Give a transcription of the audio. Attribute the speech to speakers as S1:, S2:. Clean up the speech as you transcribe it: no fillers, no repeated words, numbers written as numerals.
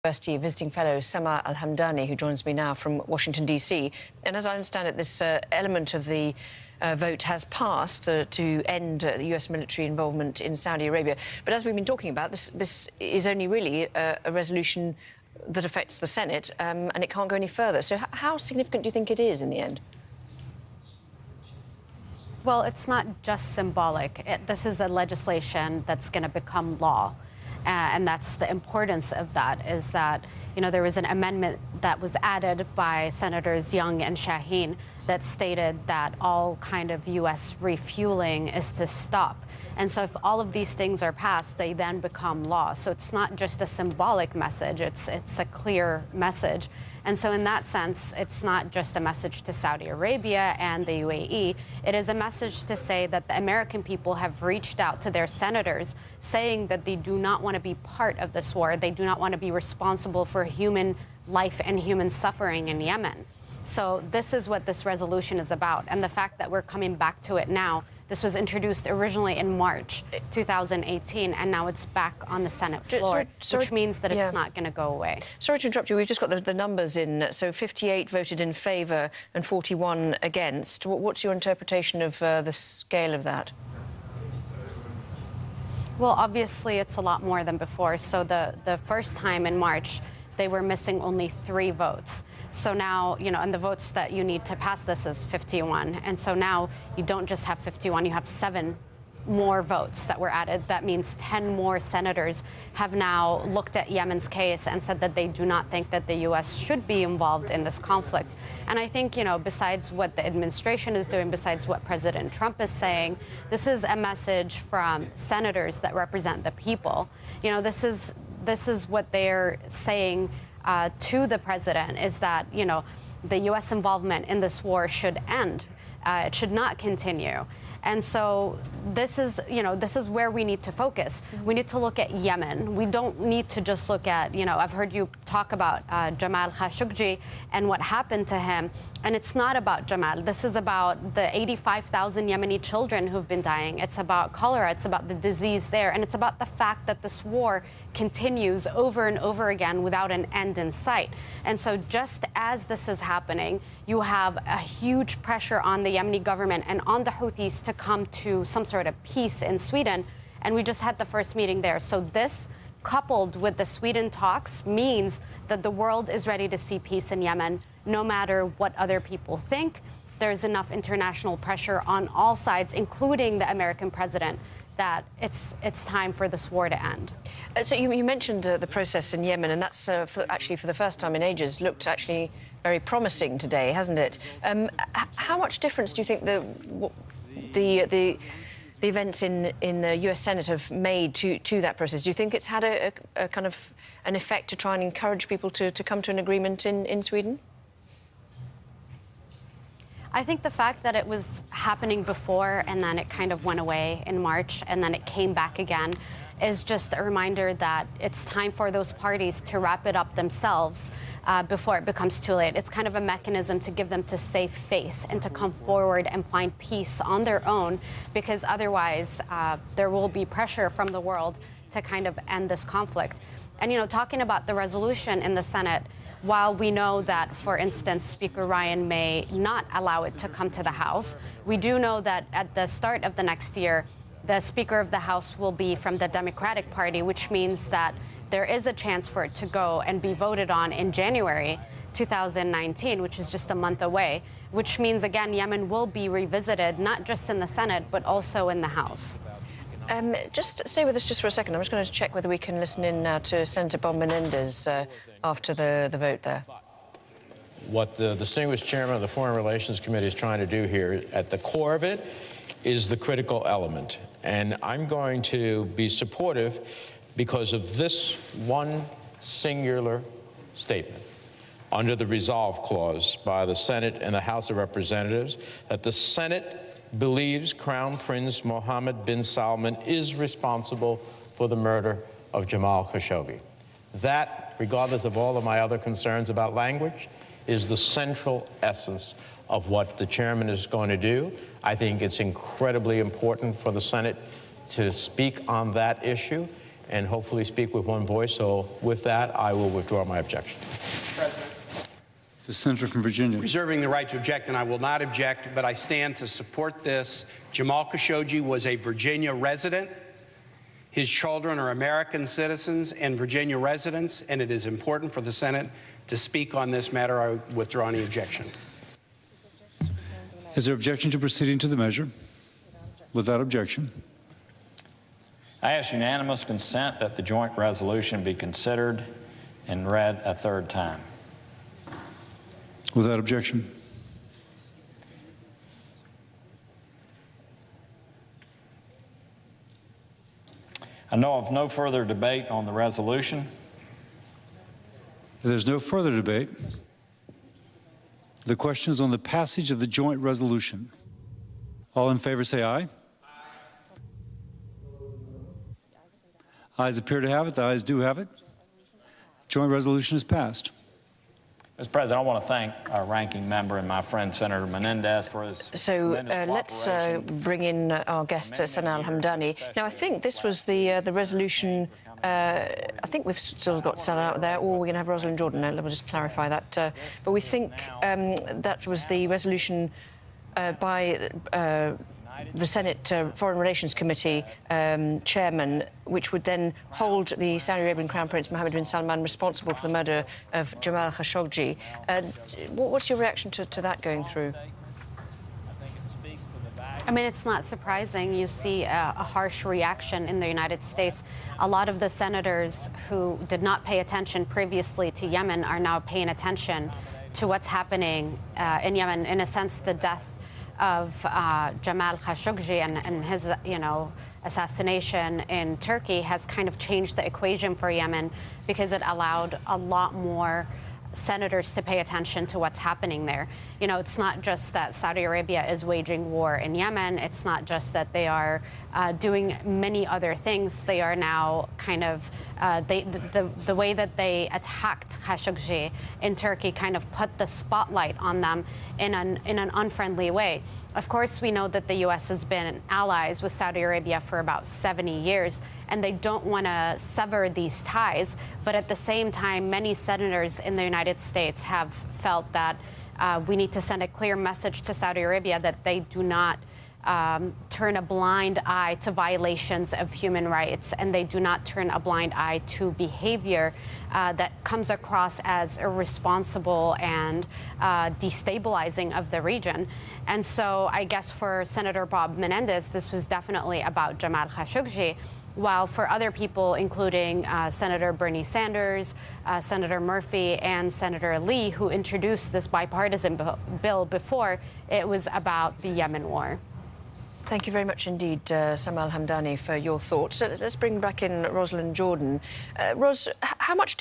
S1: University visiting fellow Sama'a Al-Hamdani, who joins me now from Washington, D.C. And as I understand it, this element of the vote has passed to end the U.S. military involvement in Saudi Arabia. But as we've been talking about, this is only really a resolution that affects the Senate, and it can't go any further. So how significant do you think it is in the end?
S2: Well, it's not just symbolic. This is a legislation that's going to become law. And that's the importance of that, is that, there was an amendment that was added by Senators Young and Shaheen that stated that all kind of U.S. refueling is to stop. And so if all of these things are passed, they then become law. So it's not just a symbolic message, it's a clear message. And so in that sense, it's not just a message to Saudi Arabia and the UAE. It is a message to say that the American people have reached out to their senators saying that they do not want to be part of this war. They do not want to be responsible for human life and human suffering in Yemen. So this is what this resolution is about. And the fact that we're coming back to it now, this was introduced originally in March 2018, and now it's back on the Senate floor, which means that it's not going to go away. Sorry
S1: to interrupt you. We've just got the numbers in. So 58 voted in favour and 41 against. What's your interpretation of the scale of that?
S2: Well, obviously, it's a lot more than before. So the first time in March, they were missing only 3 votes. So now, and the votes that you need to pass this is 51. And so now you don't just have 51, you have 7 more votes that were added. That means 10 more senators have now looked at Yemen's case and said that they do not think that the U.S. should be involved in this conflict. And I think, besides what the administration is doing, besides what President Trump is saying, this is a message from senators that represent the people. This is what they're saying to the president, is that, the U.S. involvement in this war should end. It should not continue. And so this is where we need to focus. We need to look at Yemen. We don't need to just look at, I've heard you talk about Jamal Khashoggi and what happened to him. And it's not about Jamal. This is about the 85,000 Yemeni children who've been dying. It's about cholera. It's about the disease there. And it's about the fact that this war continues over and over again without an end in sight. And so just as this is happening, you have a huge pressure on the Yemeni government and on the Houthis to come to some sort of peace in Sweden. And we just had the first meeting there. So this, coupled with the Sweden talks, means that the world is ready to see peace in Yemen, no matter what other people think. There's enough international pressure on all sides, including the American president, that it's time for this war to end.
S1: So you mentioned the process in Yemen, and that's actually for the first time in ages looked actually very promising today, hasn't it? How much difference do you think the events in the U.S. Senate have made to that process? Do you think it's had a kind of an effect to try and encourage people to come to an agreement in Sweden?
S2: I think the fact that it was happening before and then it kind of went away in March and then it came back again is just a reminder that it's time for those parties to wrap it up themselves before it becomes too late. It's kind of a mechanism to give them to save face and to come forward and find peace on their own, because otherwise there will be pressure from the world to kind of end this conflict. And, talking about the resolution in the Senate, while we know that, for instance, Speaker Ryan may not allow it to come to the House, we do know that at the start of the next year, the Speaker of the House will be from the Democratic Party, which means that there is a chance for it to go and be voted on in January 2019, which is just a month away, which means, again, Yemen will be revisited, not just in the Senate, but also in the House.
S1: Just stay with us just for a second. I'm just going to check whether we can listen in now to Senator Bob Menendez after the vote there.
S3: What the distinguished chairman of the Foreign Relations Committee is trying to do here, at the core of it, is the critical element. And I'm going to be supportive because of this one singular statement under the resolve clause by the Senate and the House of Representatives, that the Senate believes Crown Prince Mohammed bin Salman is responsible for the murder of Jamal Khashoggi. That, regardless of all of my other concerns about language, is the central essence of what the chairman is going to do. I think it's incredibly important for the Senate to speak on that issue. and hopefully speak with one voice. So with that, I will withdraw my objection.
S4: The senator from Virginia.
S5: Reserving the right to object, and I will not object, but I stand to support this. Jamal Khashoggi was a Virginia resident. His children are American citizens and Virginia residents, and it is important for the Senate to speak on this matter. I withdraw any objection.
S4: Is there objection to proceeding to the measure? Without objection.
S6: I ask unanimous consent that the joint resolution be considered and read a third time.
S4: Without objection.
S6: I know of no further debate on the resolution.
S4: If there's no further debate, the question is on the passage of the joint resolution. All in favor say aye. Ayes appear to have it. The ayes do have it. Joint resolution is passed.
S6: Mr. President, I want to thank our ranking member and my friend Senator Menendez for his
S1: let's bring in our guest, Sama'a Al-Hamdani. Now, I think this was the resolution. I think we've still got Salah out there, or we're going to have Rosalind Jordan. Let me just clarify that. But we think that was the resolution by the Senate Foreign Relations Committee chairman, which would then hold the Saudi Arabian Crown Prince Mohammed bin Salman responsible for the murder of Jamal Khashoggi. What's your reaction to that going through?
S2: I mean, it's not surprising. You see a harsh reaction in the United States. A lot of the senators who did not pay attention previously to Yemen are now paying attention to what's happening in Yemen. In a sense, the death of Jamal Khashoggi and his, assassination in Turkey has kind of changed the equation for Yemen, because it allowed a lot more senators to pay attention to what's happening there. You know, it's not just that Saudi Arabia is waging war in Yemen. It's not just that they are doing many other things. They are now kind of, the way that they attacked Khashoggi in Turkey kind of put the spotlight on them in an unfriendly way. Of course, we know that the U.S. has been allies with Saudi Arabia for about 70 years, and they don't want to sever these ties. But at the same time, many senators in the United States have felt that we need to send a clear message to Saudi Arabia that they do not turn a blind eye to violations of human rights, and they do not turn a blind eye to behavior that comes across as irresponsible and destabilizing of the region. And so I guess for Senator Bob Menendez, this was definitely about Jamal Khashoggi, while for other people, including Senator Bernie Sanders, Senator Murphy, and Senator Lee, who introduced this bipartisan bill before, it was about the Yemen war.
S1: Thank you very much indeed, Sama'a Al-Hamdani, for your thoughts. So let's bring back in Rosalind Jordan. Ros, how much